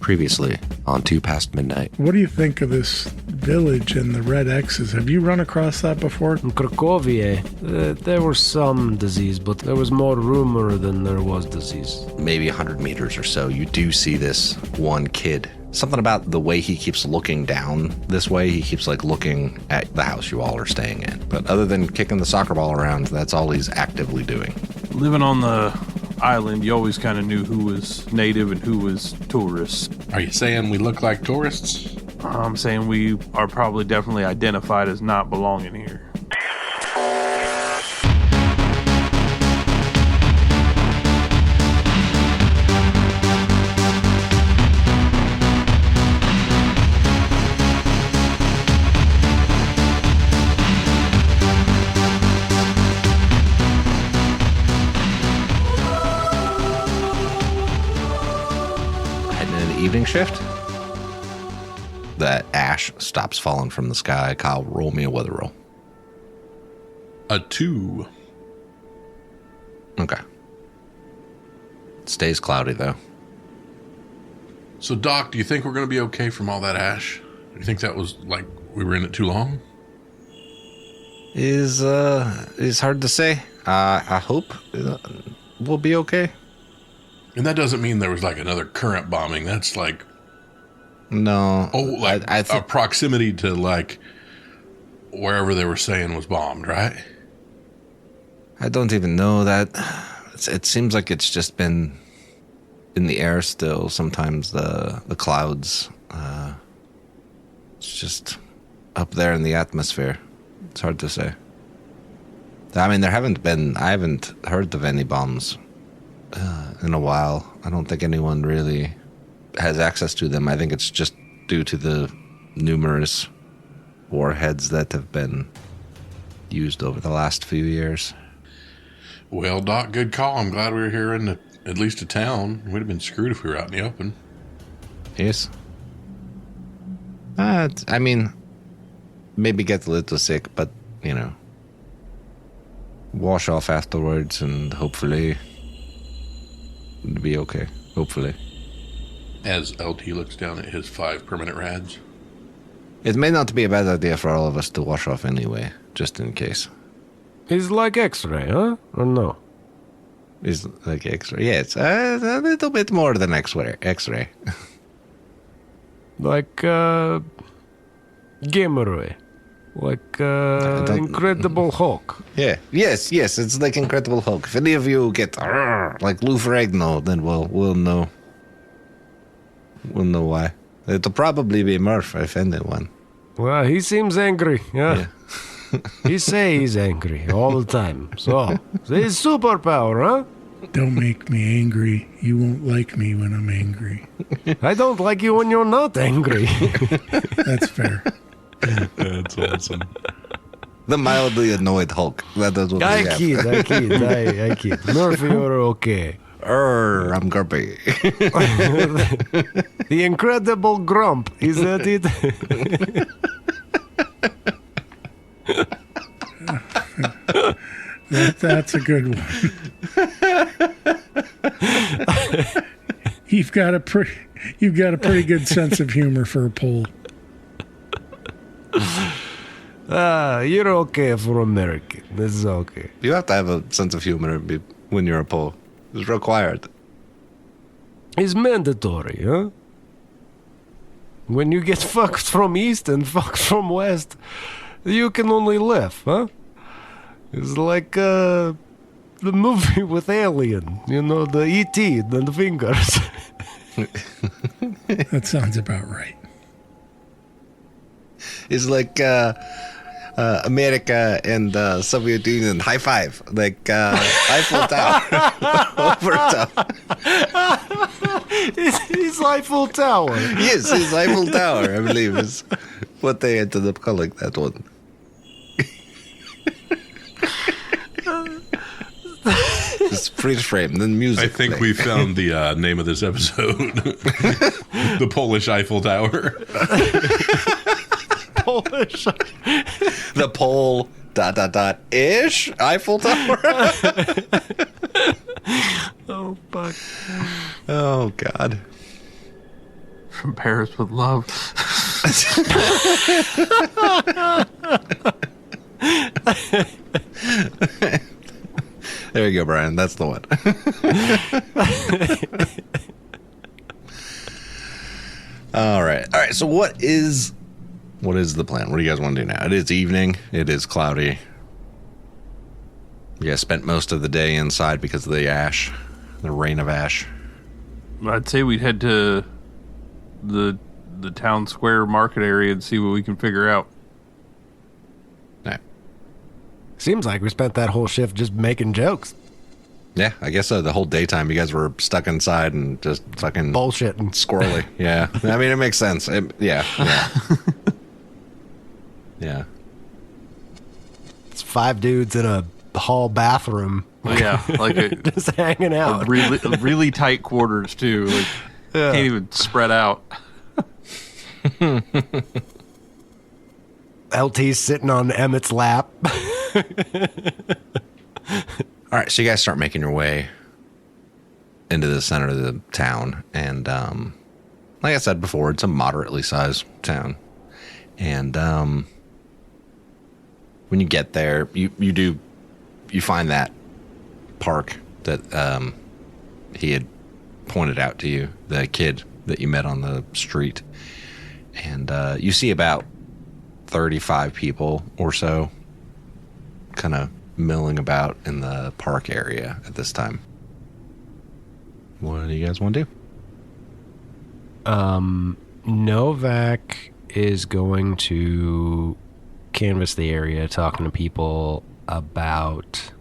Previously on 2 Past Midnight. What do you think of this village and the red X's? Have you run across that before? In Cracovia, there was some disease, but there was more rumor than there was disease. Maybe 100 meters or so, you do see this one kid. Something about the way he keeps looking down this way, he keeps like looking at the house you all are staying in. But other than kicking the soccer ball around, that's all he's actively doing. Living on the island, you always kind of knew who was native and who was tourists. Are you saying we look like tourists? I'm saying we are probably definitely identified as not belonging here. Evening shift. The ash stops falling from the sky. Kyle, roll me a weather roll. A 2. Okay. It stays cloudy though. So, Doc, do you think we're going to be okay from all that ash? Do you think that was like we were in it too long? Is hard to say. I hope we'll be okay. And that doesn't mean there was like another current bombing. That's like... No. Oh, like a proximity to like wherever they were saying was bombed, right? I don't even know that. It seems like it's just been in the air still. Sometimes the clouds, it's just up there in the atmosphere. It's hard to say. I mean, I haven't heard of any bombs in a while. I don't think anyone really has access to them. I think it's just due to the numerous warheads that have been used over the last few years. Well, Doc, good call. I'm glad we were here in at least a town. We'd have been screwed if we were out in the open. Yes. I mean, maybe get a little sick, but, you know, wash off afterwards and hopefully it'll be okay. Hopefully. As LT looks down at his 5 permanent rads. It may not be a bad idea for all of us to wash off anyway, just in case. It's like X-ray, huh? Or no? It's like X-ray. Yeah, it's a little bit more than X-ray. X-ray. Like, gamma ray. Like, Incredible Hulk. Yeah. Yes. It's like Incredible Hulk. If any of you get like Lou Ferrigno, then we'll know. We'll know why. It'll probably be Murph if anyone. Well, he seems angry, yeah. He say he's angry all the time. So, his superpower, huh? Don't make me angry. You won't like me when I'm angry. I don't like you when you're not angry. That's fair. That's awesome. The mildly annoyed Hulk. That is what I kid. Murphy, you're okay. I'm grumpy. The Incredible Grump, is that it? That's a good one. You've got a pretty good sense of humor for a pole. You're okay for American. This is okay. You have to have a sense of humor when you're a Pole. It's required. It's mandatory, huh? When you get fucked from east and fucked from west, you can only laugh, huh? It's like the movie with Alien, you know, the E.T., the fingers. That sounds about right. It's like America and Soviet Union high five, like Eiffel Tower. Over top. It's Eiffel Tower. Yes, it's Eiffel Tower, I believe is what they ended up calling that one. Just freeze frame, then music. I think we found the name of this episode. The Polish Eiffel Tower. Polish. The Pole ... ish Eiffel Tower. Oh fuck. Oh God. From Paris with love. There you go, Brian. That's the one. All right. So what is the plan? What do you guys want to do now? It is evening. It is cloudy. You guys spent most of the day inside because of the ash, the rain of ash. I'd say we'd head to the town square market area and see what we can figure out. All right. Seems like we spent that whole shift just making jokes. Yeah, I guess the whole daytime you guys were stuck inside and just fucking bullshitting. Squirrely. Yeah. I mean, it makes sense. Yeah. Yeah. It's 5 dudes in a hall bathroom. Yeah, like just hanging out. Really tight quarters too. Like, can't even spread out. LT's sitting on Emmett's lap. All right, so you guys start making your way into the center of the town, and like I said before, it's a moderately sized town. And when you get there, you find that park that he had pointed out to you, the kid that you met on the street, and you see about 35 people or so kind of milling about in the park area at this time. What do you guys want to do? Novak is going to canvass the area, talking to people about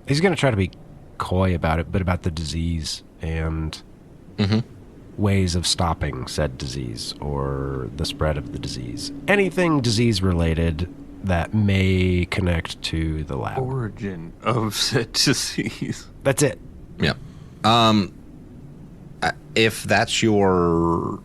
he's going to try to be coy about it, but about the disease and ways of stopping said disease or the spread of the disease. Anything disease related that may connect to the lab. Origin of said disease. That's it. Yeah. If that's your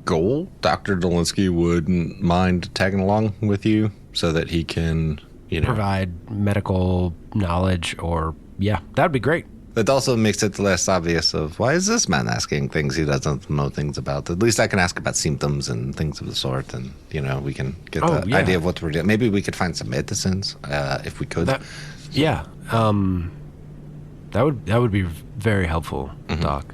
goal, Dr. Dolinsky wouldn't mind tagging along with you so that he can, provide medical knowledge or, that'd be great. That also makes it less obvious of why is this man asking things he doesn't know things about. At least I can ask about symptoms and things of the sort, and we can get the idea of what we're doing. Maybe we could find some medicines if we could. That would be very helpful, Doc.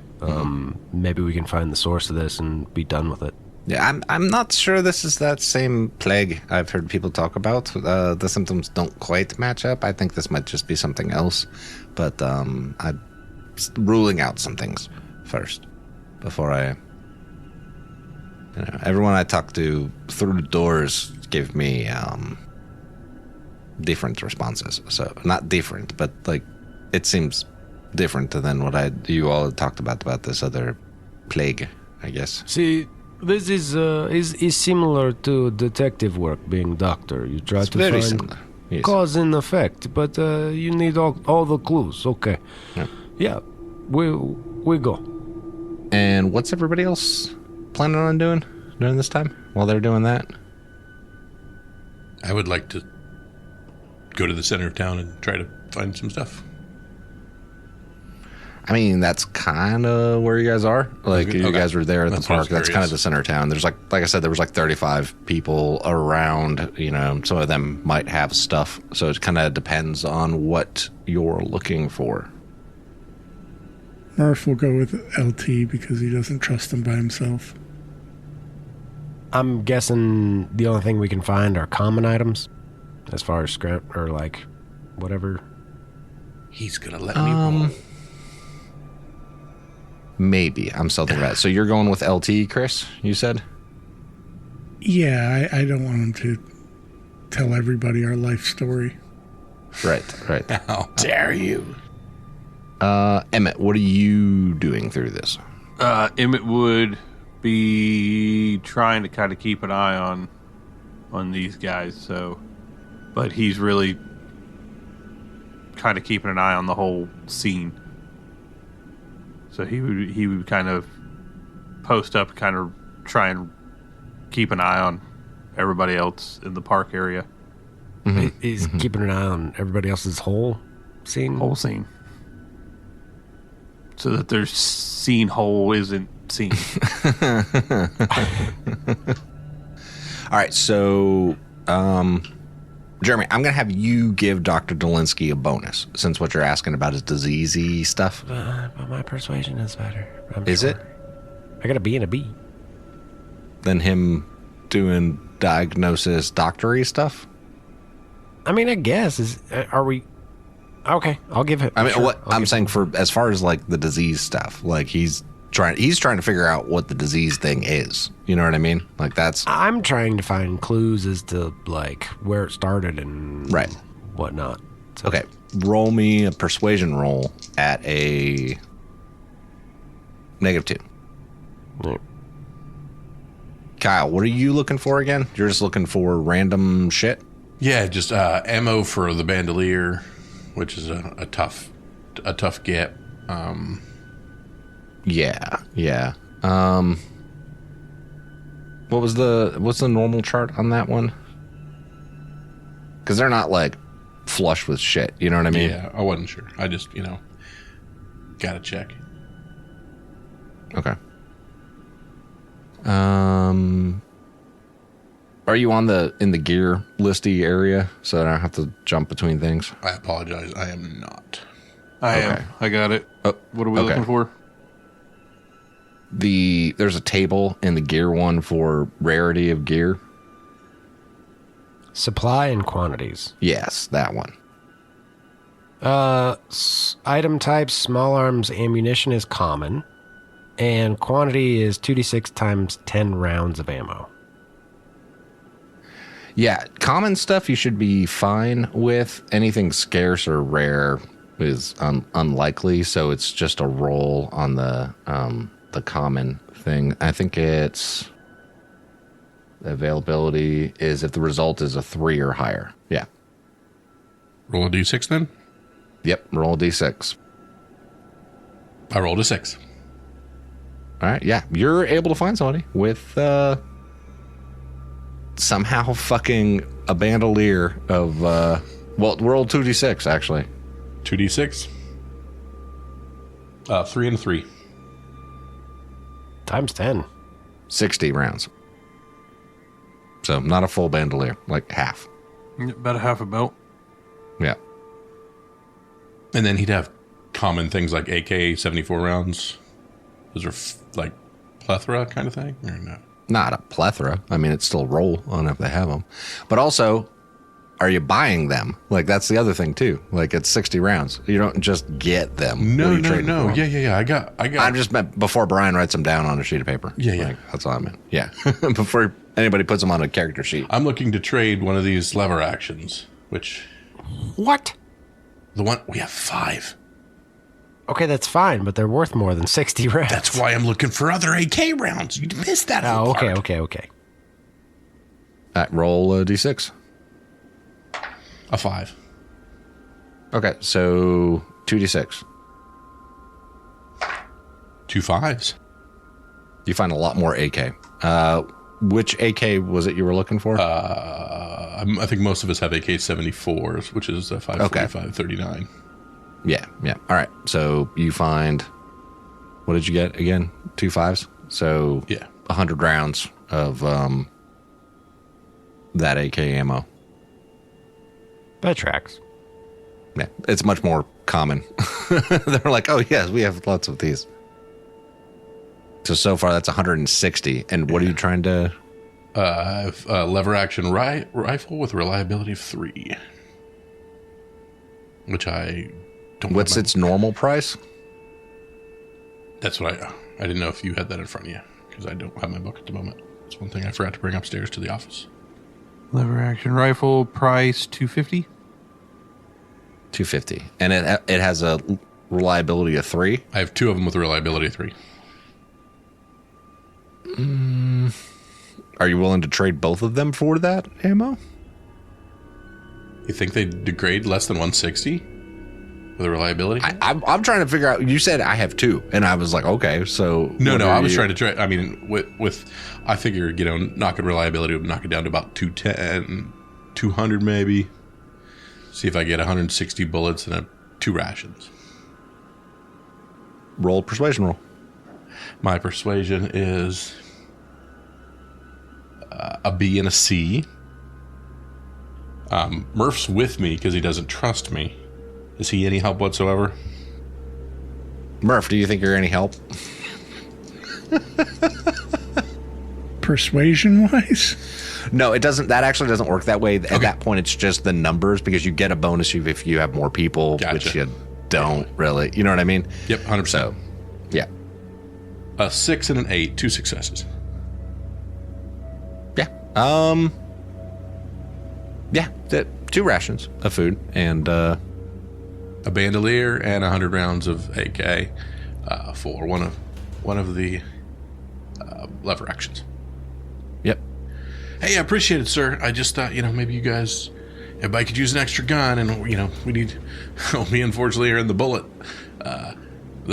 Maybe we can find the source of this and be done with it. Yeah, I'm not sure this is that same plague I've heard people talk about. The symptoms don't quite match up. I think this might just be something else. But I'm ruling out some things first before I... everyone I talked to through the doors gave me different responses. So, not different, but it seems different than what you all had talked about this other plague, I guess. See... This is similar to detective work, being doctor. You try to find similar. Yes. Cause and effect, but you need all the clues. Okay. Yeah, we go. And what's everybody else planning on doing during this time while they're doing that? I would like to go to the center of town and try to find some stuff. I mean, that's kind of where you guys are. You guys were there at the park. That's kind of the center of town. There's like I said, there was 35 people around. Some of them might have stuff. So it kind of depends on what you're looking for. Murph will go with LT because he doesn't trust him by himself. I'm guessing the only thing we can find are common items, as far as scrap or whatever. He's gonna let me roll. Maybe. I'm still thinking about it. So you're going with LT, Chris, you said? Yeah, I don't want him to tell everybody our life story. Right. How dare you? Emmett, what are you doing through this? Emmett would be trying to kind of keep an eye on these guys, but he's really kind of keeping an eye on the whole scene. So he would kind of post up, kind of try and keep an eye on everybody else in the park area. He's keeping an eye on everybody else's whole scene. So that their scene hole isn't scene. All right, so Jeremy, I'm gonna have you give Dr. Dolinsky a bonus since what you're asking about is diseasey stuff. But my persuasion is better. Is it? I got a B and a B. Than him doing diagnosis doctory stuff? I mean, I guess are we? Okay, I'll give it. I mean, sure, what I'll I'm give saying it. for as far as like the disease stuff, like he's trying to figure out what the disease thing is. You know what I mean? Like that's I'm trying to find clues as to like where it started and right. whatnot. So, Okay, roll me a persuasion roll at a -2. yeah. Kyle, what are you looking for again? You're just looking for random shit? Yeah, just ammo for the bandolier, which is a tough get. Yeah. What's the normal chart on that one? Because they're not like flush with shit. You know what I mean? Yeah, I wasn't sure. I just gotta check. Okay. Are you in the gear listy area so I don't have to jump between things? I apologize. I am not. I Okay. am. I got it. Oh, What are we okay. looking for? There's a table in the gear one for rarity of gear. Supply and quantities. Yes, that one. Item type: small arms ammunition is common, and quantity is 2d6 times 10 rounds of ammo. Yeah, common stuff you should be fine with. Anything scarce or rare is unlikely, so it's just a roll on the common thing. I think it's the availability is if the result is a 3 or higher. Yeah. Roll a d6 then. Yep. Roll a d6. I rolled a 6. All right. Yeah, you're able to find somebody with somehow fucking a bandolier of roll 2d6 actually. 2d6. 3 and 3. Times 10. 60 rounds. So not a full bandolier, like half. About a half a belt. Yeah. And then he'd have common things like AK 74 rounds. Those are like plethora kind of thing, or no? Not a plethora. I mean, it's still roll on if they have them. But also, are you buying them? Like, that's the other thing, too. Like, it's 60 rounds. You don't just get them. No, What are you no, trading no. for? Yeah. I got. I just meant before Brian writes them down on a sheet of paper. Yeah. Like, that's all I meant. Yeah. Before anybody puts them on a character sheet. I'm looking to trade one of these lever actions, which What? the one we have 5. Okay, that's fine, but they're worth more than 60 rounds. That's why I'm looking for other AK rounds. You missed that. whole Oh, okay, part. okay. All right, roll a d6. A 5. Okay, so 2d6. 2 5s. You find a lot more AK. Which AK was it you were looking for? I think most of us have AK 74s, which is a 545 39. Yeah. All right. So you find, what did you get again? 2 5s? So Yeah. 100 rounds of that AK ammo. That tracks. Yeah, it's much more common. They're like, oh, yes, we have lots of these. So far, that's 160. And what are you trying to... I have a lever action rifle with reliability of 3. Which I don't What's have its normal price? That's what I didn't know if you had that in front of you, because I don't have my book at the moment. It's one thing I forgot to bring upstairs to the office. Lever action rifle, price $250. 250. And it has a reliability of 3? I have 2 of them with a reliability of 3. Are you willing to trade both of them for that ammo? You think they degrade less than 160 with a reliability? I'm trying to figure out. You said I have 2, and I was like, okay, so No, what I are was you- trying to try. I mean, with I figured, knocking reliability would knock it down to about 210, 200 maybe. See if I get 160 bullets and 2 rations. roll persuasion roll. My persuasion is a B and a C. Murph's with me because he doesn't trust me. Is he any help whatsoever? Murph, do you think you're any help? Persuasion-wise? No, it doesn't. That actually doesn't work that way. At that point, it's just the numbers because you get a bonus if you have more people, Gotcha. which you don't really. You know what I mean? Yep, 100%. So, yeah. A 6 and an 8, 2 successes. Yeah. Yeah. 2 rations of food and A bandolier and 100 rounds of AK for one of the lever actions. Yep. Hey, I appreciate it, sir. I just thought, maybe everybody could use an extra gun, and we need. We unfortunately are in the bullet game at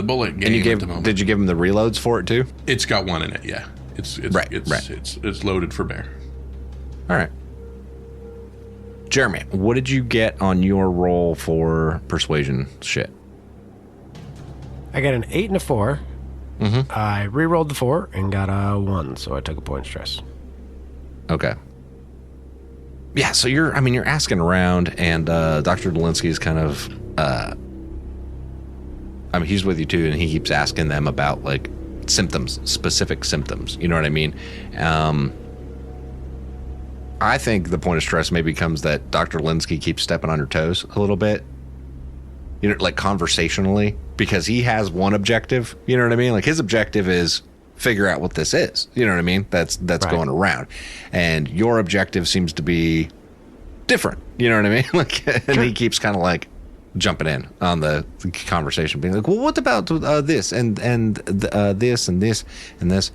the moment. Did you give him the reloads for it too? It's got 1 in it. Yeah, it's Right. It's loaded for bear. All right. Jeremy, what did you get on your roll for persuasion shit? I got an 8 and a 4. Mm-hmm. I re-rolled the 4 and got a 1, so I took a point stress. Okay. Yeah, so you're asking around, and Dr. Dolinsky is kind of, he's with you too, and he keeps asking them about like symptoms, specific symptoms. You know what I mean? I think the point of stress maybe comes that Dr. Linsky keeps stepping on her toes a little bit. Like conversationally, because he has one objective. You know what I mean? Like his objective is figure out what this is. You know what I mean? That's right. Going around, and your objective seems to be different. You know what I mean? Like, and he keeps kind of like jumping in on the conversation, being like, "Well, what about this and this and this and this?"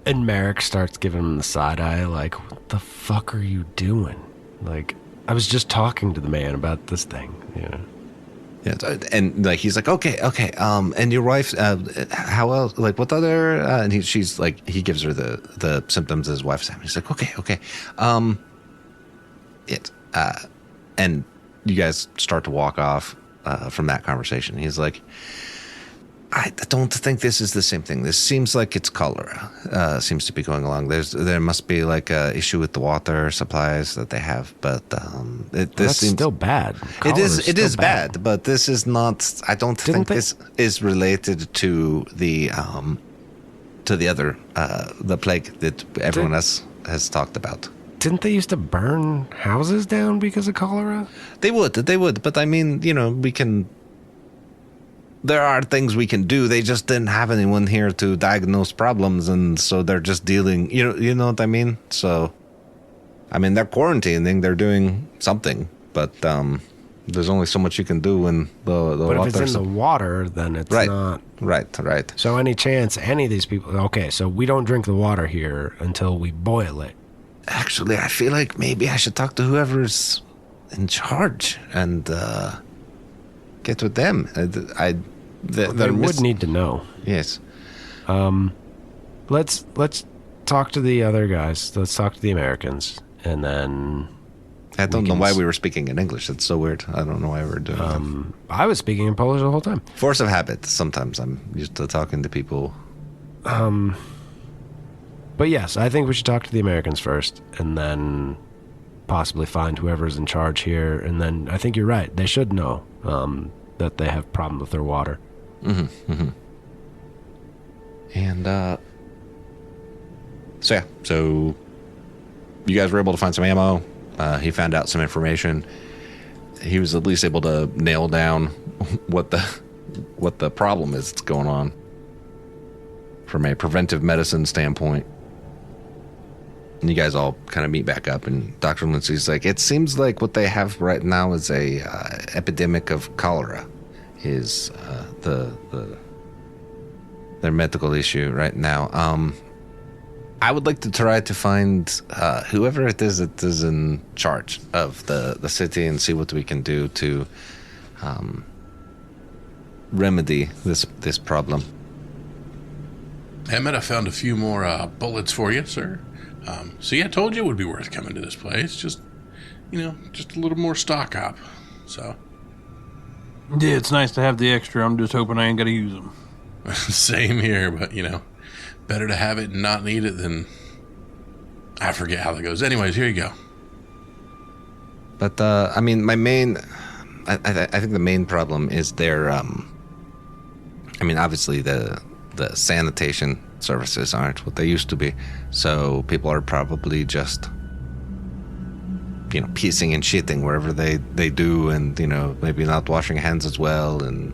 And Merrick starts giving him the side eye, like, "What the fuck are you doing? Like, I was just talking to the man about this thing, you know." Yeah, and like he's like, okay, and your wife, how else? Like, what other? And she's like, he gives her the symptoms his wife's having. He's like, okay, and you guys start to walk off from that conversation. He's like, I don't think this is the same thing. This seems like it's cholera. Seems to be going along. There must be like a issue with the water supplies that they have, but this seems still bad. It is bad, but this is not. I don't think this is related to the other the plague that everyone else has talked about. Didn't they used to burn houses down because of cholera? They would, but I mean, we can. There are things we can do. They just didn't have anyone here to diagnose problems, and so they're just dealing. You know what I mean? So, I mean, they're quarantining. They're doing something, but there's only so much you can do when the but water. If it's in the water, then it's not. Right. So any chance any of these people? Okay, so we don't drink the water here until we boil it. Actually, I feel like maybe I should talk to whoever's in charge and get with them. They would need to know. Yes. Let's talk to the other guys. Let's talk to the Americans, and then I don't know why we were speaking in English. It's so weird. I don't know why we're doing that. I was speaking in Polish the whole time. Force of habit. Sometimes I'm used to talking to people. But yes, I think we should talk to the Americans first, and then possibly find whoever's in charge here. And then I think you're right. They should know that they have problems with their water. Mm-hmm. And so you guys were able to find some ammo. He found out some information. He was at least able to nail down what the problem is that's going on from a preventive medicine standpoint. And you guys all kind of meet back up, and Dr. Lindsay's like, it seems like what they have right now is a epidemic of cholera. Is their medical issue right now. I would like to try to find whoever it is that is in charge of the city and see what we can do to remedy this problem. Emmett, I found a few more bullets for you, sir. See, I told you it would be worth coming to this place. Just a little more stock up. So. Yeah, it's nice to have the extra. I'm just hoping I ain't got to use them. Same here, but, better to have it and not need it than... I forget how that goes. Anyways, here you go. But, my main... I think the main problem is their... obviously the sanitation services aren't what they used to be. So people are probably just... pissing and shitting wherever they do, and maybe not washing hands as well, and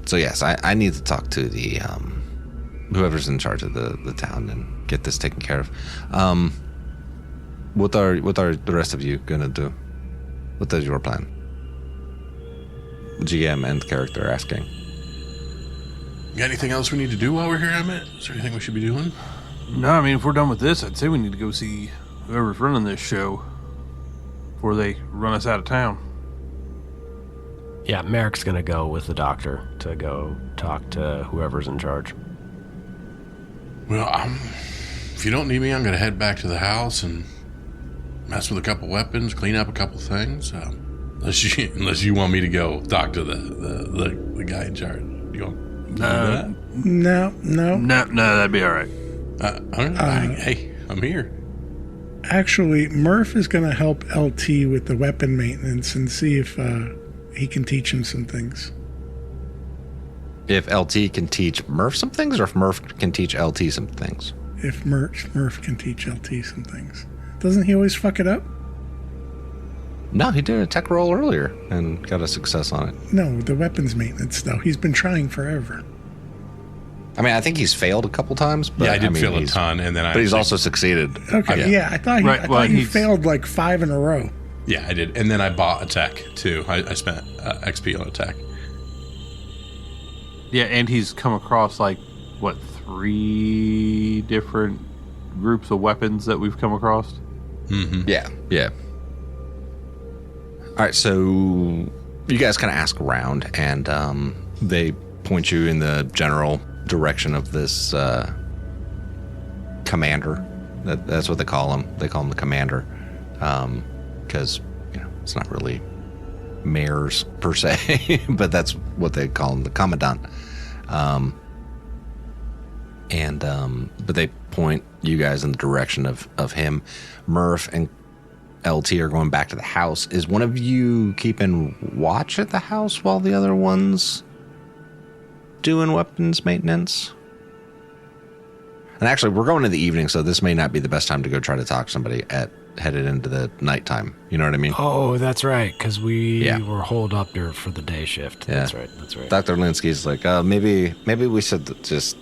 so yes, I need to talk to the whoever's in charge of the town and get this taken care of. What are the rest of you gonna do? What is your plan? GM and character asking. Got anything else we need to do while we're here, Emmett? Is there anything we should be doing? No, if we're done with this, I'd say we need to go see whoever's running this show before they run us out of town. Yeah, Merrick's gonna go with the doctor to go talk to whoever's in charge. Well, if you don't need me, I'm gonna head back to the house and mess with a couple weapons, clean up a couple things. Unless you want me to go talk to the guy in charge. You want to do that? No. No, that'd be all right. All right. Hey, I'm here. Actually, Murph is going to help LT with the weapon maintenance and see if he can teach him some things. If LT can teach Murph some things, or if Murph can teach LT some things? If Murph can teach LT some things. Doesn't he always fuck it up? No, he did a tech roll earlier and got a success on it. No, the weapons maintenance, though. He's been trying forever. I think he's failed a couple times. But Yeah, I did fail a ton, and then But he's also succeeded. Okay, yeah, I thought he failed like 5 in a row. Yeah, I did. And then I bought a tech, too. I spent XP on a tech. Yeah, and he's come across, 3 different groups of weapons that we've come across? Mm-hmm. Yeah. All right, so you guys kind of ask around, and they point you in the general direction of this commander. That's what they call him. They call him the commander, because it's not really mayors per se, but that's what they call him, the commandant. But they point you guys in the direction of him. Murph and LT are going back to the house. Is one of you keeping watch at the house while the other one's doing weapons maintenance? And actually, we're going in the evening, so this may not be the best time to go try to talk to somebody headed into the nighttime. You know what I mean? Oh, that's right, because we were holed up there for the day shift. Yeah. That's right. Dr. Linsky's like, maybe we should just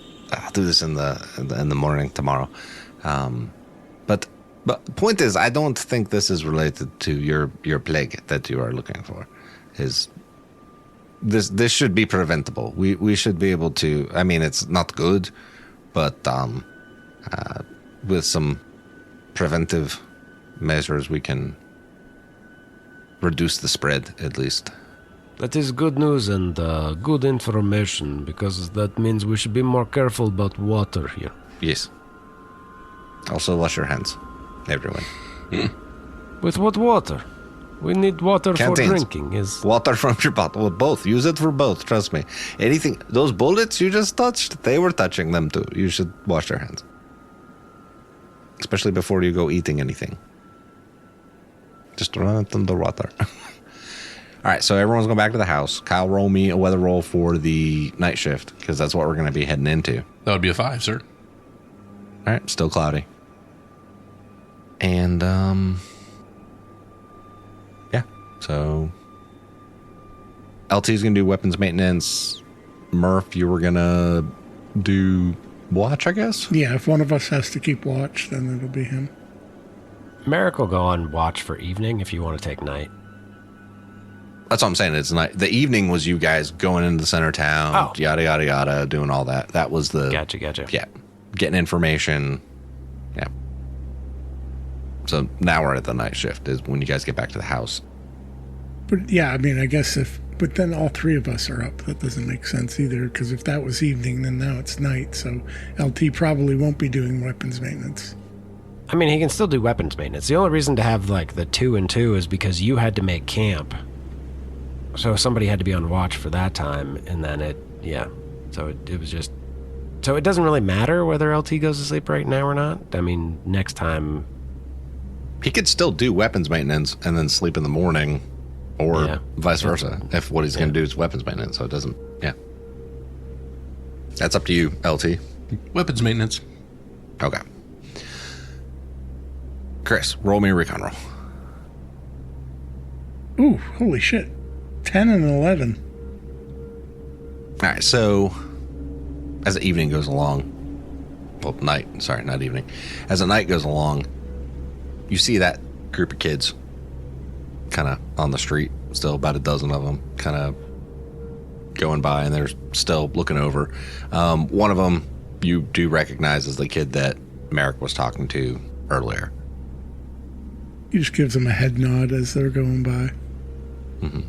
do this in the morning tomorrow. But the point is, I don't think this is related to your plague that you are looking for. This should be preventable. We should be able to. It's not good, but with some preventive measures, we can reduce the spread at least. That is good news and good information, because that means we should be more careful about water here. Yes. Also, wash your hands, everyone. With what water? We need water Canteens. For drinking. Water from your bottle. Well, both. Use it for both. Trust me. Anything. Those bullets you just touched, they were touching them too. You should wash your hands, especially before you go eating anything. Just run it in the water. All right, so everyone's going back to the house. Kyle, roll me a weather roll for the night shift, because that's what we're going to be heading into. That would be a 5, sir. All right, still cloudy. And, so LT's going to do weapons maintenance. Murph, you were going to do watch, I guess? Yeah, if one of us has to keep watch, then it'll be him. Merrick will go on watch for evening if you want to take night. That's what I'm saying. It's night. The evening was you guys going into the center town, yada, yada, yada, doing all that. That was the... Gotcha. Yeah, getting information. Yeah. So now we're at the night shift is when you guys get back to the house. But yeah, I guess but then all 3 of us are up. That doesn't make sense either, because if that was evening, then now it's night, so LT probably won't be doing weapons maintenance. He can still do weapons maintenance. The only reason to have, the 2 and 2 is because you had to make camp. So somebody had to be on watch for that time, and then So it was just... So it doesn't really matter whether LT goes to sleep right now or not? I mean, next time... He could still do weapons maintenance and then sleep in the morning, or vice versa, if what he's going to do is weapons maintenance. So it doesn't... Yeah. That's up to you, LT. Weapons maintenance. Okay. Chris, roll me a recon roll. Ooh, holy shit. 10 and 11. All right, so as the evening goes along, well, night, sorry, not evening. As the night goes along, you see that group of kids kind of on the street, still about a dozen of them, kind of going by, and they're still looking over. One of them you do recognize as the kid that Merrick was talking to earlier. He just gives them a head nod as they're going by. Mm-hmm.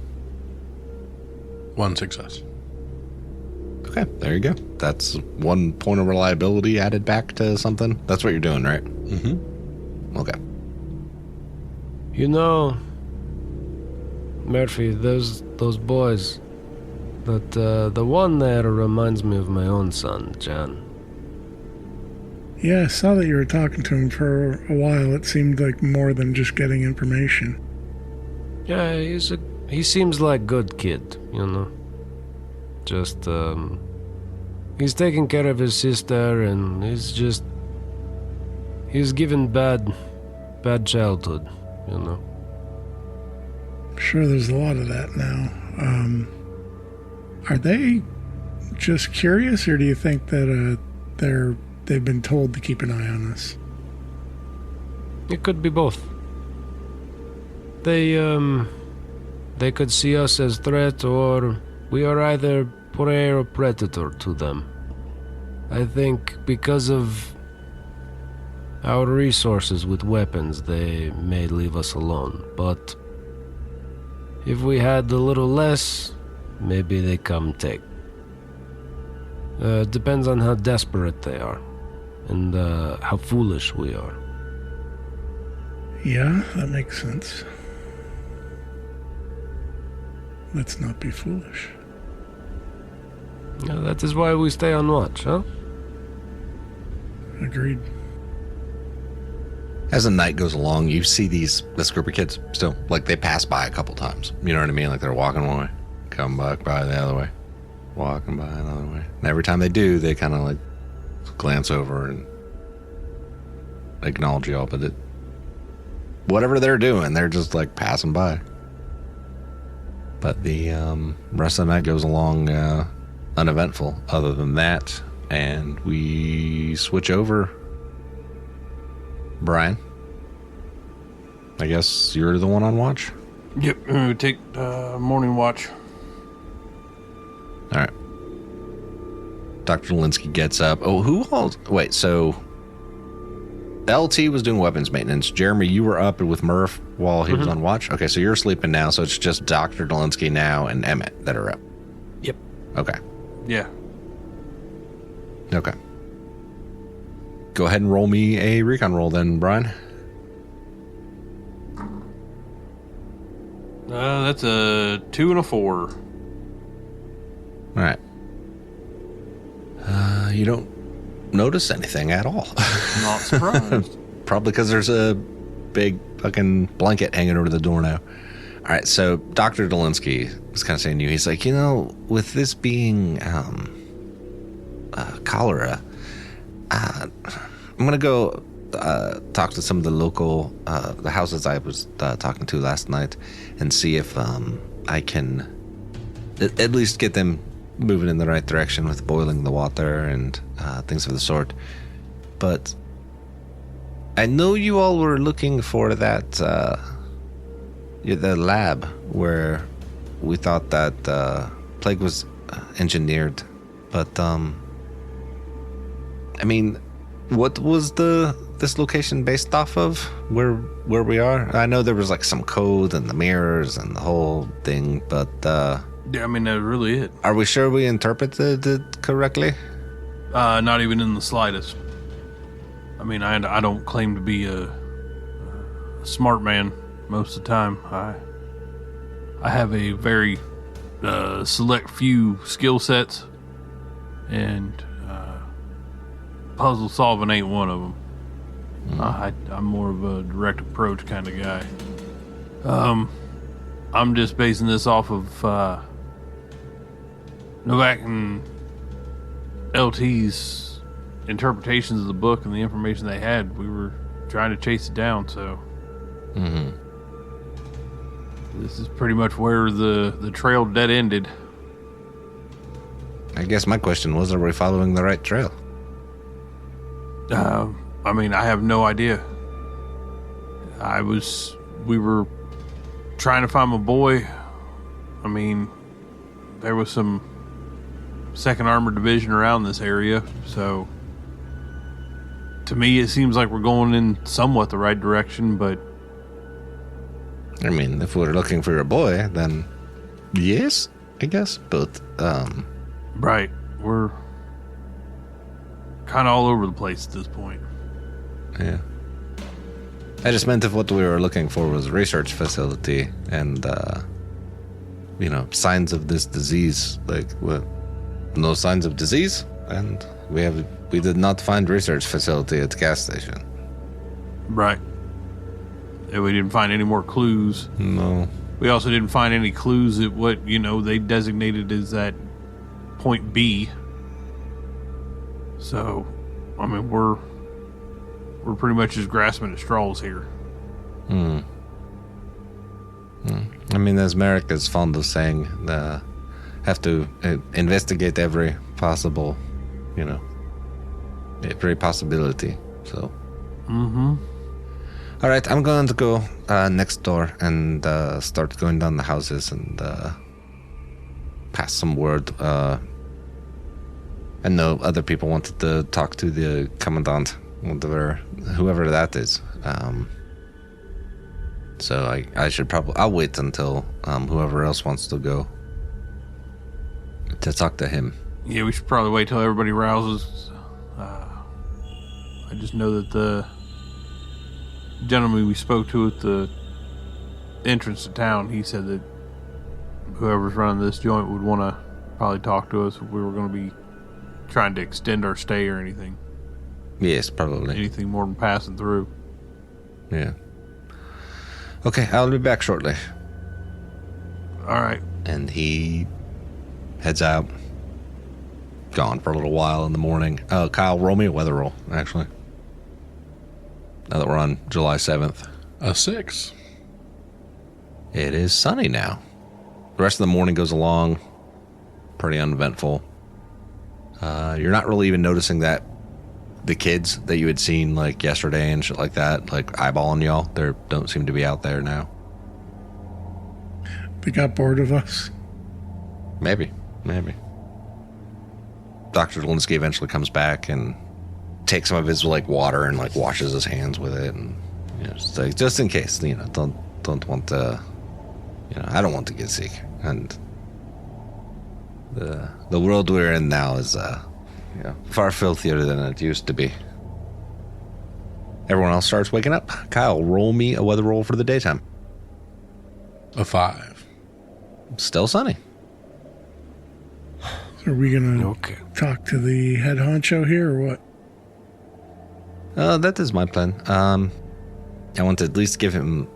1 success. Okay, there you go. That's 1 point of reliability added back to something. That's what you're doing, right? Mm-hmm. Okay. You know, Murphy, those boys, that the one there reminds me of my own son, John. Yeah, I saw that you were talking to him for a while. It seemed like more than just getting information. Yeah, he seems like a good kid, you know. Just, he's taking care of his sister, and he's given bad childhood, you know. I'm sure there's a lot of that now. Are they just curious, or do you think that they've been told to keep an eye on us? It could be both. They could see us as threat, or we are either prey or predator to them. I think because of our resources with weapons, they may leave us alone. But if we had a little less, maybe they come take. Depends on how desperate they are, and how foolish we are. Yeah, that makes sense. Let's not be foolish. Yeah, that is why we stay on watch, huh? Agreed. As the night goes along, you see this group of kids still, like, they pass by a couple times. You know what I mean? Like, they're walking one way, come back by the other way, walking by another way. And every time they do, they kind of, like, glance over and acknowledge you all, but whatever they're doing, they're just, like, passing by. But the rest of the night goes along uneventful other than that, and we switch over. Brian, I guess you're the one on watch? Yep, take morning watch. All right. Dr. Linsky gets up. Oh, who all... Wait, so LT was doing weapons maintenance. Jeremy, you were up with Murph while he was on watch? Okay, so you're sleeping now, so it's just Dr. Dolinsky now and Emmett that are up. Yep. Okay. Yeah. Okay. Go ahead and roll me a recon roll then, Brian. That's a 2 and a 4. All right. You don't notice anything at all. Not surprised. Probably because there's a big fucking blanket hanging over the door now. All right, so Dr. Dolinsky was kind of saying to you, he's like, with this being cholera, I'm going to go talk to some of the local, the houses I was talking to last night and see if I can at least get them moving in the right direction with boiling the water and things of the sort. But I know you all were looking for that, the lab where we thought that plague was engineered. But, I mean, what was this location based off of? Where we are? I know there was like some code and the mirrors and the whole thing, but Yeah, I mean, that's really it. are we sure we interpreted it correctly? Not even in the slightest. I mean, I don't claim to be a smart man most of the time. I have a very select few skill sets, and puzzle solving ain't one of them. I'm more of a direct approach kind of guy. I'm just basing this off of Novak and LT's interpretations of the book and the information they had. We were trying to chase it down, so this is pretty much where the trail dead ended. I guess my question was, are we following the right trail? I mean, I have no idea. We were trying to find my boy. I mean, there was some 2nd Armored Division around this area, so to me it seems like we're going in somewhat the right direction, but I mean, if we're looking for your boy, then yes, I guess, but right, we're kind of all over the place at this point. yeah. I just meant if what we were looking for was a research facility and signs of this disease, like what? No signs of disease, and we did not find research facility at the gas station. Right. And we didn't find any more clues. No. We also didn't find any clues at what, they designated as that point B. So, I mean, we're pretty much just grasping at straws here. I mean, as Merrick is fond of saying, have to investigate every possible, every possibility. So. All right, I'm going to go next door and start going down the houses and pass some word. I know other people wanted to talk to the commandant, whoever that is. So I should I'll wait until whoever else wants to go to talk to him. Yeah, we should probably wait till everybody rouses. I just know that the gentleman we spoke to at the entrance to town, he said that whoever's running this joint would want to probably talk to us if we were going to be trying to extend our stay or anything. Yes, probably. Anything more than passing through. Yeah. Okay, I'll be back shortly. All right. And he heads out. Gone for a little while in the morning. Kyle, roll me a weather roll, actually. Now that we're on July 7th. A 6. It is sunny now. The rest of the morning goes along pretty uneventful. You're not really even noticing that the kids that you had seen like yesterday and shit like that, like eyeballing y'all, they don't seem to be out there now. They got bored of us. Maybe. Dr. Linsky eventually comes back and takes some of his like water and like washes his hands with it, and just, like, just in case, don't want to, I don't want to get sick, and the world we're in now is far filthier than it used to be. Everyone else starts waking up. Kyle, roll me a weather roll for the daytime. A 5. Still sunny. So are we gonna talk to the head honcho here or what? That is my plan. I want to at least give him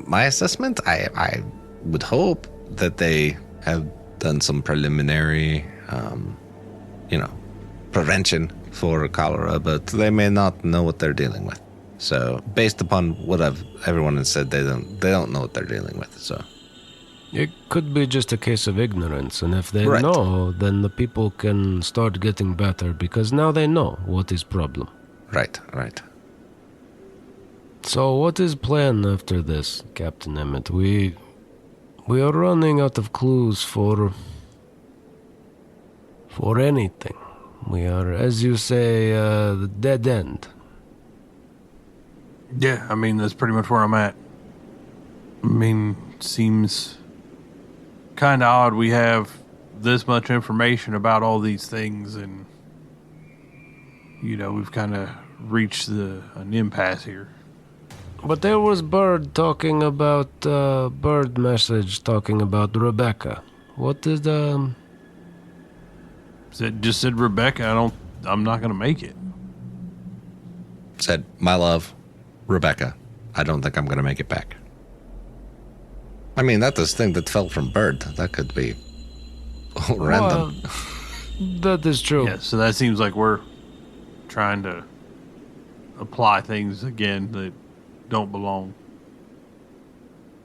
my assessment. I would hope that they have done some preliminary, prevention for cholera, but they may not know what they're dealing with. So, based upon what everyone has said, they don't know what they're dealing with. So, It could be just a case of ignorance, and if they Right. know, then the people can start getting better, because now they know what is problem. right. So what is plan after this, Captain Emmett? We are running out of clues for anything. We are, as you say, the dead end. Yeah, I mean, that's pretty much where I'm at. I mean, seems kind of odd we have this much information about all these things, and, we've kind of reached an impasse here. But there was Bird talking about, Bird message talking about Rebecca. What did, Said Rebecca, I'm not going to make it. Said, my love, Rebecca, I don't think I'm going to make it back. I mean, that is thing that fell from bird. That could be random. That is true. Yeah, so that seems like we're trying to apply things again that don't belong.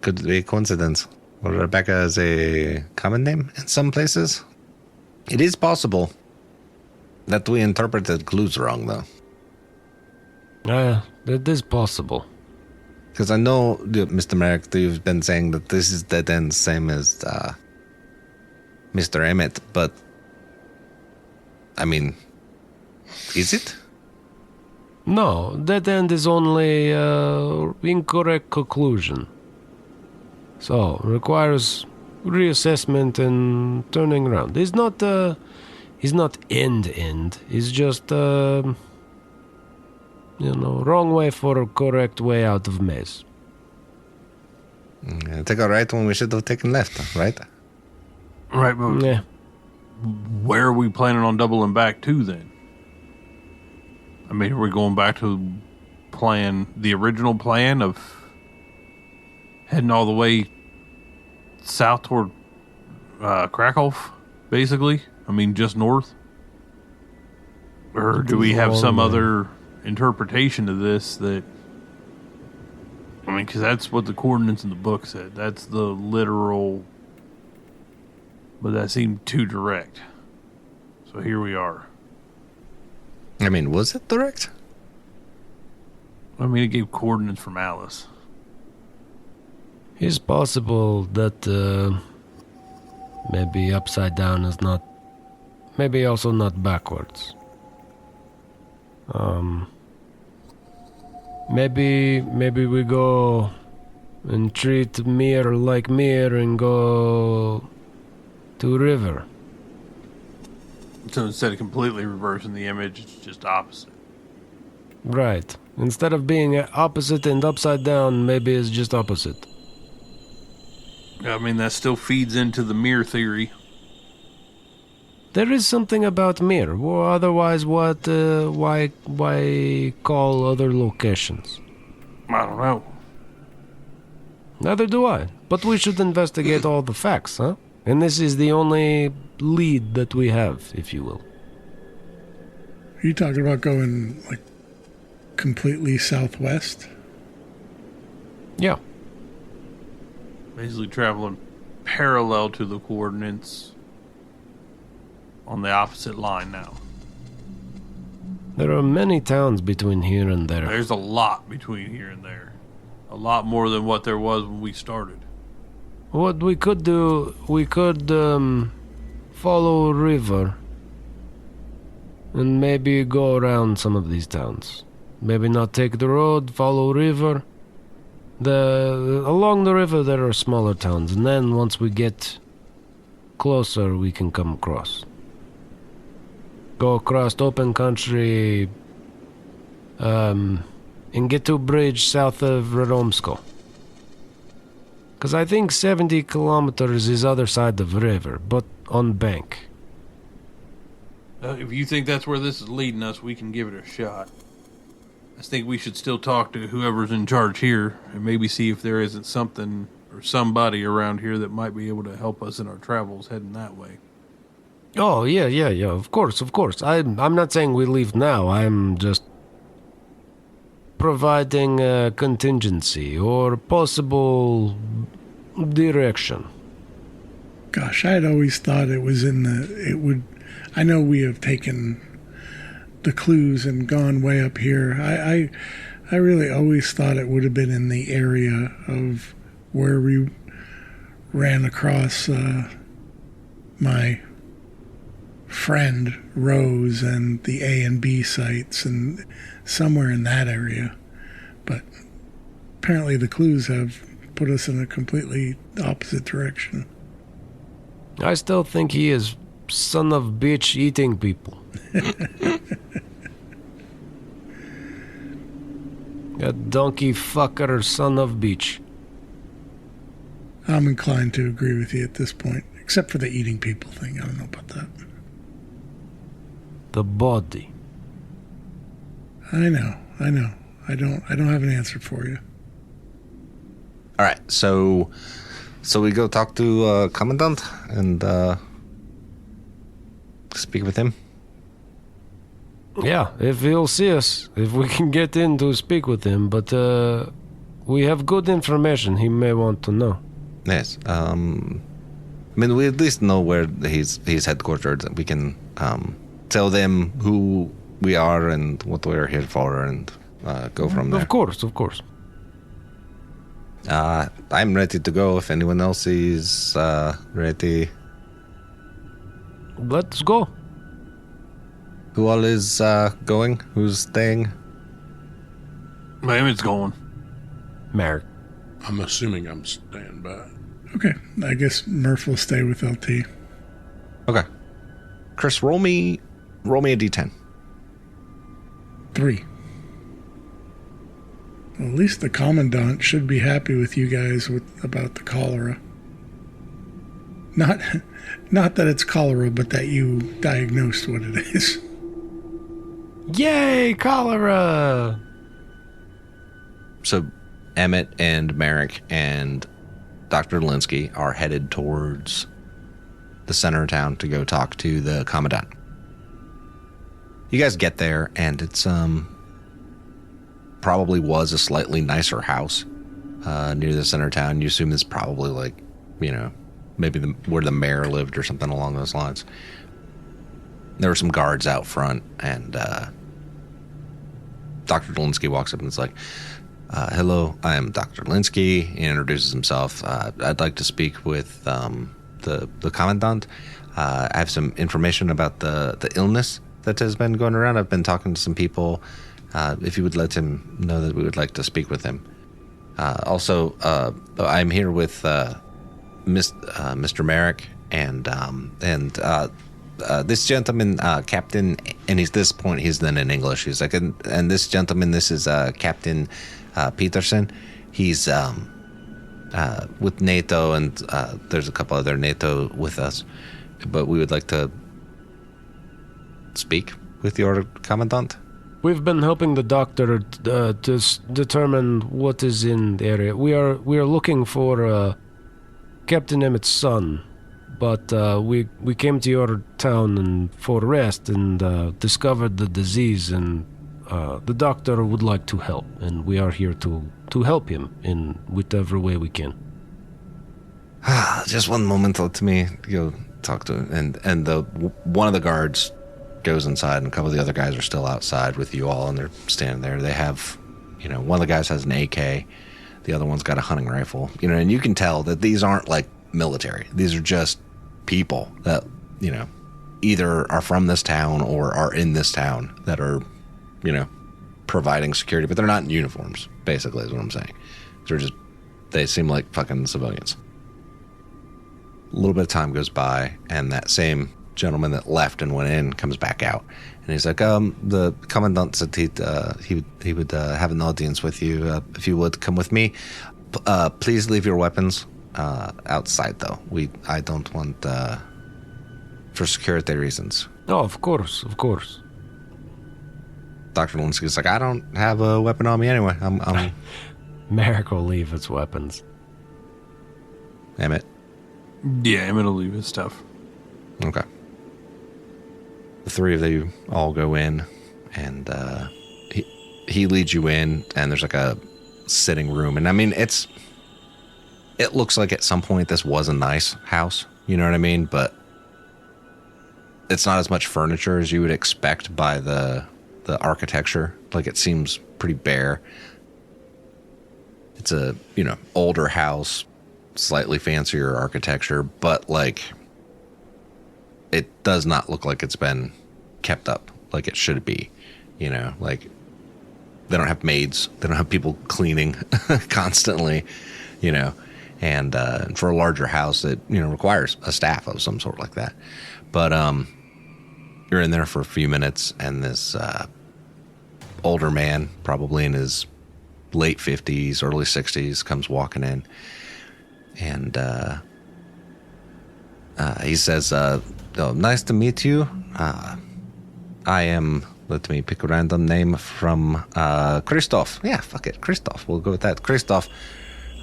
Could be a coincidence. Well, Rebecca is a common name in some places. It is possible that we interpreted clues wrong, though. It is possible. Because I know, Mr. Merrick, that you've been saying that this is dead end, same as Mr. Emmett, but I mean, is it? No, dead end is only incorrect conclusion. So, requires reassessment and turning around. He's not end. He's just, wrong way for a correct way out of maze. Take a right when we should have taken left, right? Right, but Yeah. where are we planning on doubling back to then? I mean, are we going back to the original plan of heading all the way south toward Krakow, basically? I mean, just north? Or do we have some other interpretation of this that... I mean, because that's what the coordinates in the book said. That's the literal... But that seemed too direct. So here we are. I mean, was it direct? I mean, it gave coordinates from Alice. It's possible that maybe upside down is not... Maybe also not backwards. Maybe we go and treat mirror like mirror and go to river. So instead of completely reversing the image, it's just opposite. Right. Instead of being opposite and upside down, maybe it's just opposite. I mean, that still feeds into the mirror theory. There is something about mirror. Well, otherwise, what? Why call other locations? I don't know. Neither do I. But we should investigate all the facts, huh? And this is the only lead that we have, if you will. Are you talking about going like completely southwest? Yeah. Basically traveling parallel to the coordinates on the opposite line now. There are many towns between here and there. There's a lot between here and there. A lot more than what there was when we started. What we could do, we could follow a river and maybe go around some of these towns. Maybe not take the road, follow river. Along the river there are smaller towns, and then once we get closer we can come across. Go across open country and get to a bridge south of Radomsko. Because I think 70 kilometers is other side of the river, but on bank. If you think that's where this is leading us, we can give it a shot. I think we should still talk to whoever's in charge here and maybe see if there isn't something or somebody around here that might be able to help us in our travels heading that way. Oh, yeah, of course. I'm not saying we leave now, I'm just providing a contingency or possible direction. Gosh, I had always thought it was I know we have taken the clues and gone way up here. I really always thought it would have been in the area of where we ran across my friend Rose and the A and B sites, and somewhere in that area. But apparently the clues have put us in a completely opposite direction. I still think he is son of bitch eating people. A donkey fucker son of bitch. I'm inclined to agree with you at this point, except for the eating people thing. I don't know about that. The body. I know. I don't have an answer for you. All right, so we go talk to Commandant and speak with him. Yeah, if he'll see us, if we can get in to speak with him, but we have good information he may want to know. Yes. I mean, we at least know where he's headquartered. We can tell them who we are and what we're here for, and go from there. Of course. I'm ready to go. If anyone else is ready, Let's go. who all is going? Who's staying? Maybe it's going. Merrick. I'm assuming I'm staying by. Okay, I guess Murph will stay with LT. Okay. Chris, roll me a d10. 3. Well, at least the Commandant should be happy with you guys about the cholera. Not that it's cholera, but that you diagnosed what it is. Yay, cholera! So Emmett and Merrick and Dr. Linsky are headed towards the center of town to go talk to the Commandant. You guys get there, and it's probably was a slightly nicer house near the center of town. You assume it's probably like, maybe where the mayor lived or something along those lines. There were some guards out front, and Dr. Linsky walks up and is like, hello, I am Dr. Linsky. He introduces himself. I'd like to speak with the Commandant. I have some information about the illness that has been going around. I've been talking to some people. If you would let him know that we would like to speak with him. Also, I'm here with Mr. Merrick and this gentleman, Captain, and he's then in English. He's like, and this gentleman, this is Captain Peterson. He's with NATO, and there's a couple other NATO with us, but we would like to speak with your Commandant. We've been helping the doctor to determine what is in the area. We are looking for Captain Emmett's son, but we came to your town for rest and discovered the disease, and the doctor would like to help, and we are here to help him in whatever way we can. Just one moment, let me go talk to him. And one of the guards goes inside, and a couple of the other guys are still outside with you all, and they're standing there. They have, one of the guys has an AK, the other one's got a hunting rifle, and you can tell that these aren't like military. These are just people that, either are from this town or are in this town that are, providing security, but they're not in uniforms, basically, is what I'm saying. They seem like fucking civilians. A little bit of time goes by, and that same gentleman that left and went in comes back out, and he's like, the Commandant said he would have an audience with you. If you would come with me, please leave your weapons outside, though. I don't want for security reasons. Oh, of course. Dr. Linsky's like, I don't have a weapon on me anyway. I'm Merrick will leave its weapons. Emmett. Yeah, Emmett will leave his stuff. Okay. The three of you all go in, and he leads you in, and there's like a sitting room. And I mean, it looks like at some point this was a nice house, you know what I mean? But it's not as much furniture as you would expect by the architecture. Like, it seems pretty bare. It's a, older house, slightly fancier architecture, but like, it does not look like it's been kept up like it should be. Like, they don't have maids, they don't have people cleaning constantly, and for a larger house, it requires a staff of some sort like that. But you're in there for a few minutes, and this older man, probably in his late 50s, early 60s, comes walking in, and he says, nice to meet you. I am, let me pick a random name from Christoph. Yeah, fuck it, Christoph. We'll go with that. Christoph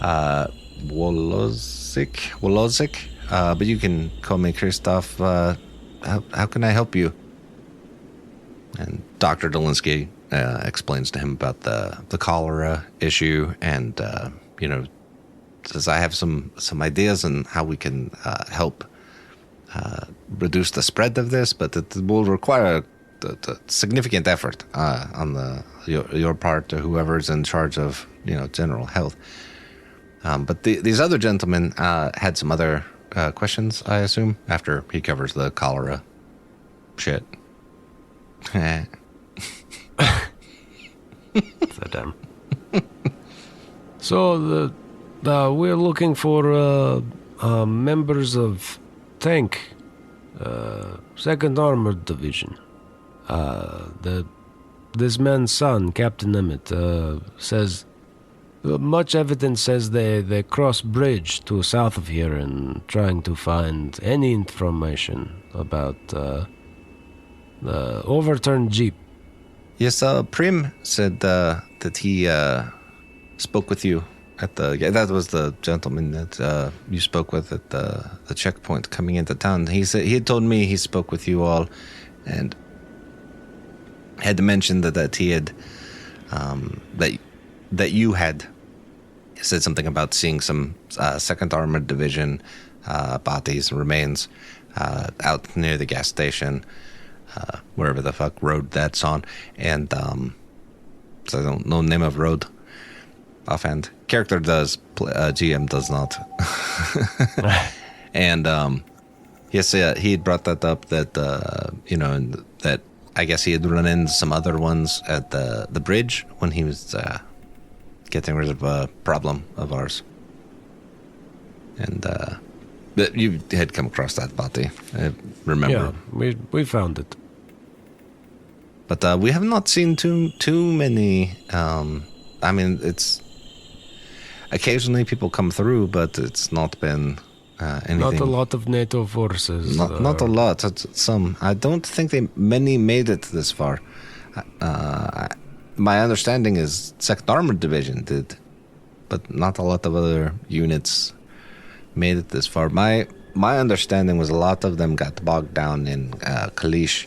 Wolozik. But you can call me Christoph. How can I help you? And Dr. Dolinsky explains to him about the cholera issue, and says I have some ideas on how we can help reduce the spread of this, but it will require a significant effort on your part, or whoever's in charge of general health. But these other gentlemen had some other questions, I assume, after he covers the cholera shit. So damn. So we're looking for members of Tank, Second Armored Division. This man's son, Captain Emmett, says much evidence says they cross bridge to south of here and trying to find any information about the overturned Jeep. Yes, Prim said that he spoke with you at that was the gentleman that you spoke with at the checkpoint coming into town. He said he had told me he spoke with you all, and had mentioned that he had that you had said something about seeing some Second Armored Division bodies and remains out near the gas station, wherever the fuck road that's on, and so I don't know the name of road offhand. Character does, GM does not. And yes, he had brought that up, that and that I guess he had run into some other ones at the bridge when he was getting rid of a problem of ours, and that you had come across that body, I remember. Yeah, we found it. But we have not seen too many. I mean, it's occasionally people come through, but it's not been anything. Not a lot of NATO forces. Not a lot. Some. I don't think many made it this far. My understanding is Second Armored Division did, but not a lot of other units made it this far. My understanding was a lot of them got bogged down in Kalish,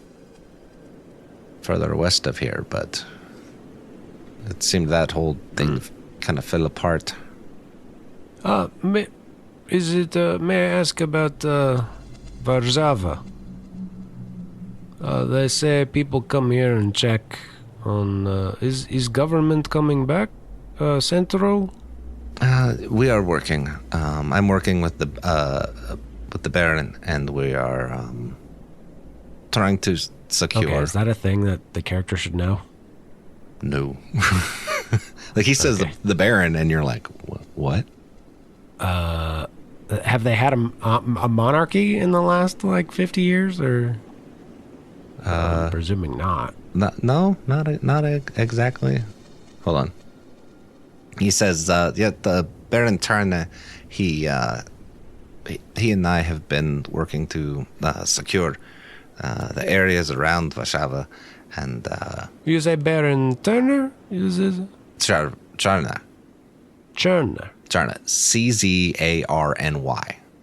further west of here, but it seemed that whole thing kind of fell apart. May I ask about Warszawa? They say people come here and check on. Is government coming back? Central? We are working. I'm working with the Baron, and we are trying to secure. Okay, is that a thing that the character should know? No. Like he says, the Baron, and you're like, what? Have they had a monarchy in the last 50 years, or? I'm presuming not. No, not exactly. Hold on. He says, the Baron Tarna, he and I have been working to secure the areas around Warszawa, and you say Baron Turner? Charna. Cherna. Charna. Czarny.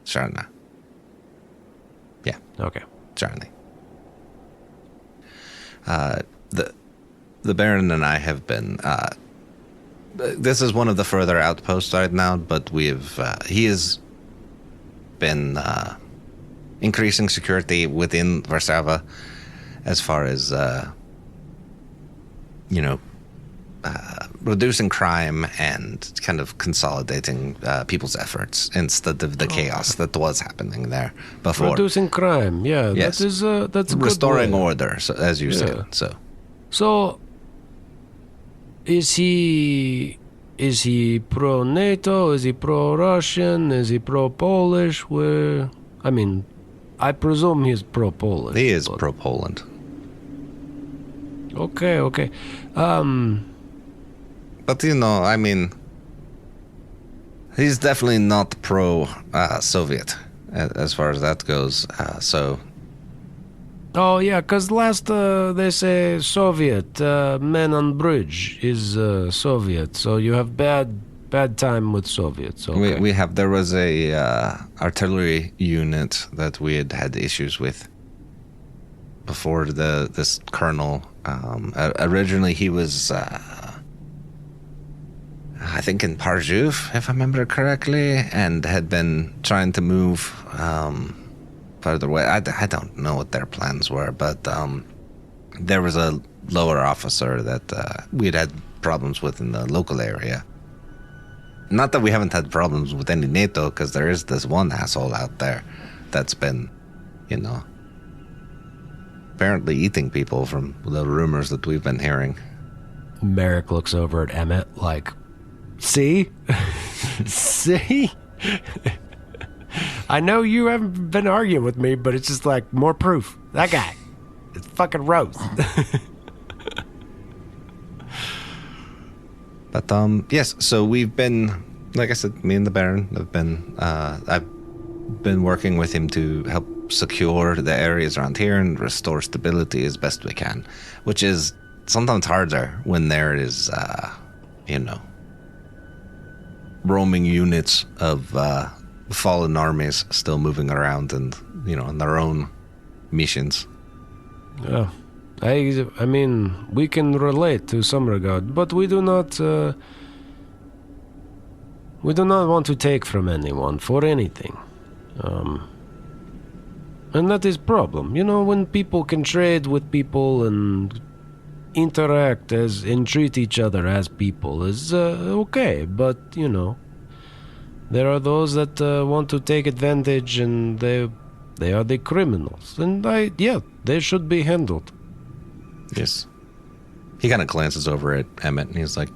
Charna. Yeah. Okay. Charny. The Baron and I have been. This is one of the further outposts right now, but he has been increasing security within Warszawa, as far as reducing crime and kind of consolidating people's efforts instead of the chaos that was happening there before. Reducing crime, yeah. Yes. That's a good restoring way. order, so, as you said. So, is he pro NATO? Is he pro Russian? Is he pro Polish? I presume he's pro Polish. He is pro Poland. Okay. But he's definitely not pro Soviet as far as that goes. So Oh, yeah, because last they say Soviet, men on bridge is Soviet, so you have bad time with Soviets, okay. There was a artillery unit that we had issues with before this colonel. Originally he was, I think in Parjuf, if I remember correctly, and had been trying to move further away. I don't know what their plans were, but there was a lower officer that we'd had problems with in the local area. Not that we haven't had problems with any NATO, because there is this one asshole out there that's been, apparently eating people from the rumors that we've been hearing. Merrick looks over at Emmett like, see? See? I know you haven't been arguing with me, but it's just like more proof. That guy, it's fucking Rose. But yes, so we've been, like I said, me and the Baron have been, I've been working with him to help secure the areas around here and restore stability as best we can, which is sometimes harder when there is, roaming units of fallen armies still moving around and, on their own missions. Yeah. I mean, we can relate to some regard, but we do not want to take from anyone for anything. And that is problem. When people can trade with people and interact and treat each other as people is okay, but, there are those that want to take advantage, and they are the criminals. And they should be handled. Yes. He kind of glances over at Emmett, and he's like,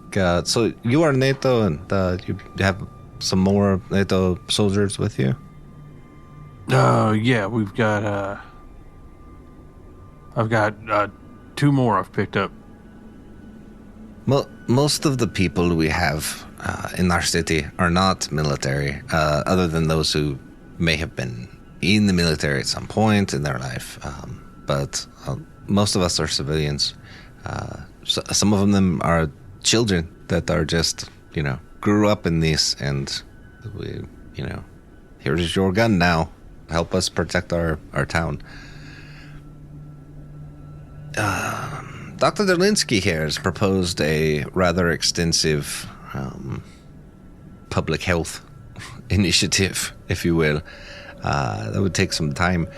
so you are NATO, and you have some more NATO soldiers with you? Yeah, we've got, I've got 2 more I've picked up. Most of the people we have in our city are not military, other than those who may have been in the military at some point in their life. But most of us are civilians. Some of them are children that are just, grew up in this, and we, here's your gun now. Help us protect our town. Dr. Dolinsky here has proposed a rather extensive public health initiative, if you will. That would take some time.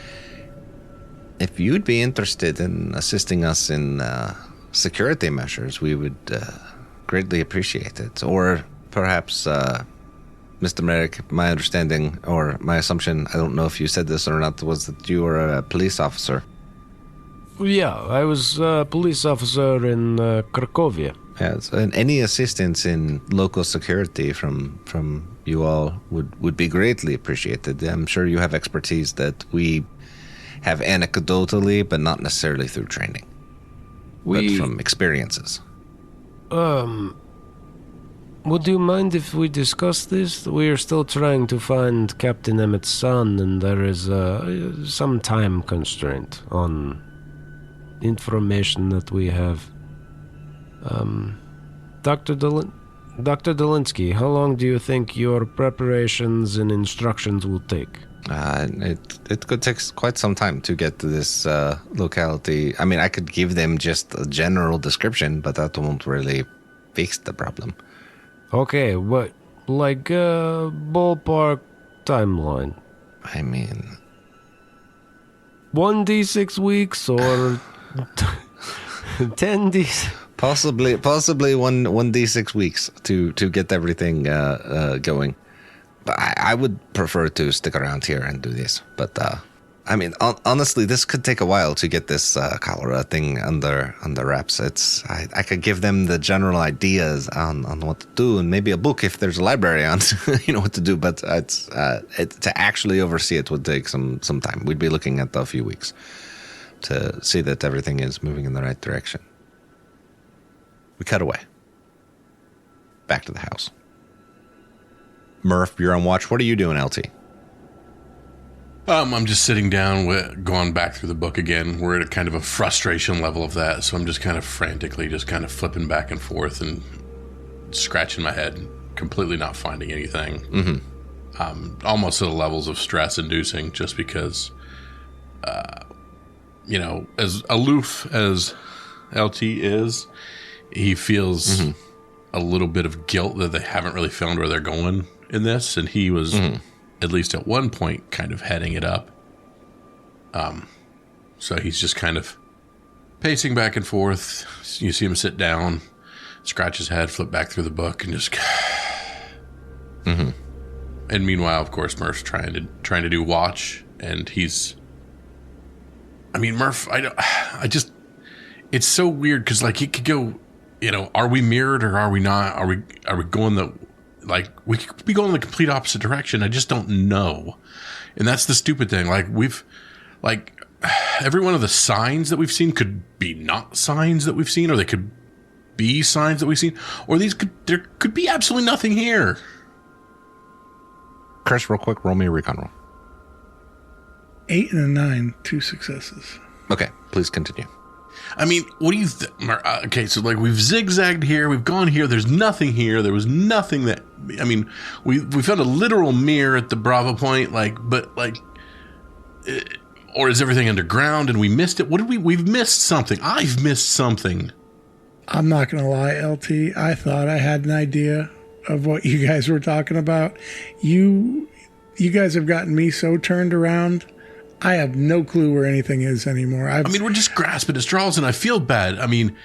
If you'd be interested in assisting us in security measures, we would greatly appreciate it. Or perhaps, Mr. Merrick, my understanding or my assumption, I don't know if you said this or not, was that you were a police officer. Yeah, I was a police officer in Cracovia. Yes, and any assistance in local security from you all would be greatly appreciated. I'm sure you have expertise that we have anecdotally, but not necessarily through training, but from experiences. Would you mind if we discuss this? We are still trying to find Captain Emmett's son, and there is some time constraint on information that we have. Dr. Dolinsky, how long do you think your preparations and instructions will take? It could take quite some time to get to this locality. I mean, I could give them just a general description, but that won't really fix the problem. Okay, what, like ballpark timeline? I mean, 1d6 weeks or 10d? Possibly 1d6 weeks to get everything going. But I would prefer to stick around here and do this. But I mean, honestly, this could take a while to get this cholera thing under wraps. I could give them the general ideas on what to do, and maybe a book if there's a library on what to do. But to actually oversee it would take some time. We'd be looking at a few weeks to see that everything is moving in the right direction. We cut away. Back to the house. Murph, you're on watch. What are you doing, LT? I'm just sitting down, going back through the book again. We're at a kind of a frustration level of that, so I'm just kind of frantically just kind of flipping back and forth and scratching my head, completely not finding anything. Almost to the levels of stress-inducing, just because, as aloof as LT is, he feels a little bit of guilt that they haven't really found where they're going in this, and he was... at least at one point, kind of heading it up. So he's just kind of pacing back and forth. You see him sit down, scratch his head, flip back through the book, and just... And meanwhile, of course, Murph's trying to do watch, and he's... I mean, Murph, it's so weird, because, like, he could go, are we mirrored or are we not? Are we going the... Like, we could be going in the complete opposite direction. I just don't know. And that's the stupid thing. Like, every one of the signs that we've seen could be not signs that we've seen, or they could be signs that we've seen, or there could be absolutely nothing here. Chris, real quick, roll me a recon roll. 8 and a 9, 2 successes. Okay, please continue. I mean, what do you think? Okay, so like we've zigzagged here, we've gone here, there's nothing here, there was nothing that, I mean, we found a literal mirror at the Bravo point, or is everything underground and we missed it? We've missed something. I've missed something. I'm not going to lie, LT. I thought I had an idea of what you guys were talking about. You guys have gotten me so turned around. I have no clue where anything is anymore. I mean, we're just grasping at straws, and I feel bad. I mean,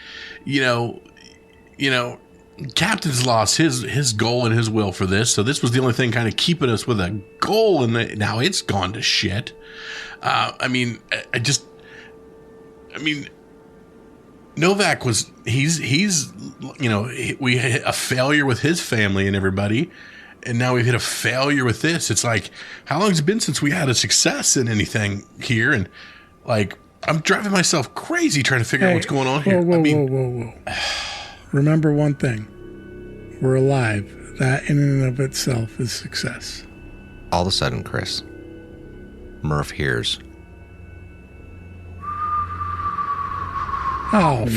Captain's lost his goal and his will for this, so this was the only thing kind of keeping us with a goal, and now it's gone to shit. Novak was he's we hit a failure with his family and everybody. And now we've hit a failure with this. It's like, how long has it been since we had a success in anything here? And like, I'm driving myself crazy trying to figure out what's going on here. Whoa. Remember one thing. We're alive. That in and of itself is success. All of a sudden, Chris, Murph hears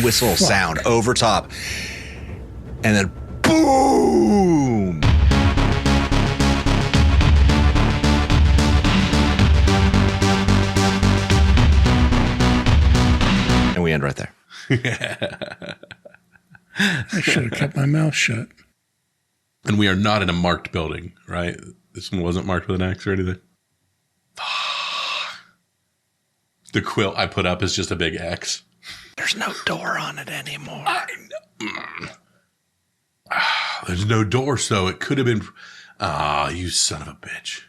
whistle sound over top. And then boom! We end right there. I should have kept my mouth shut. And we are not in a marked building, right? This one wasn't marked with an X or anything. The quilt I put up is just a big X. There's no door on it anymore. I know. There's no door, so it could have been... you son of a bitch.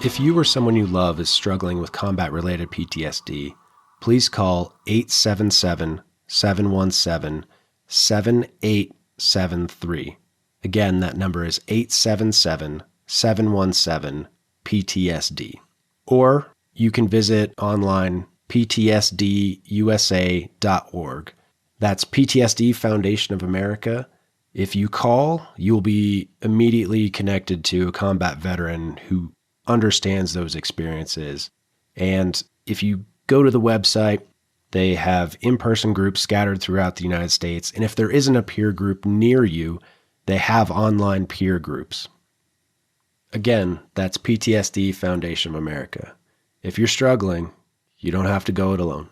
If you or someone you love is struggling with combat-related PTSD, please call 877-717-7873. Again, that number is 877-717-PTSD. Or you can visit online ptsdusa.org. That's PTSD Foundation of America. If you call, you'll be immediately connected to a combat veteran who understands those experiences. And if you go to the website, They have in-person groups scattered throughout the United States. And if there isn't a peer group near you, they have online peer groups. Again, that's PTSD Foundation of America. If you're struggling, you don't have to go it alone.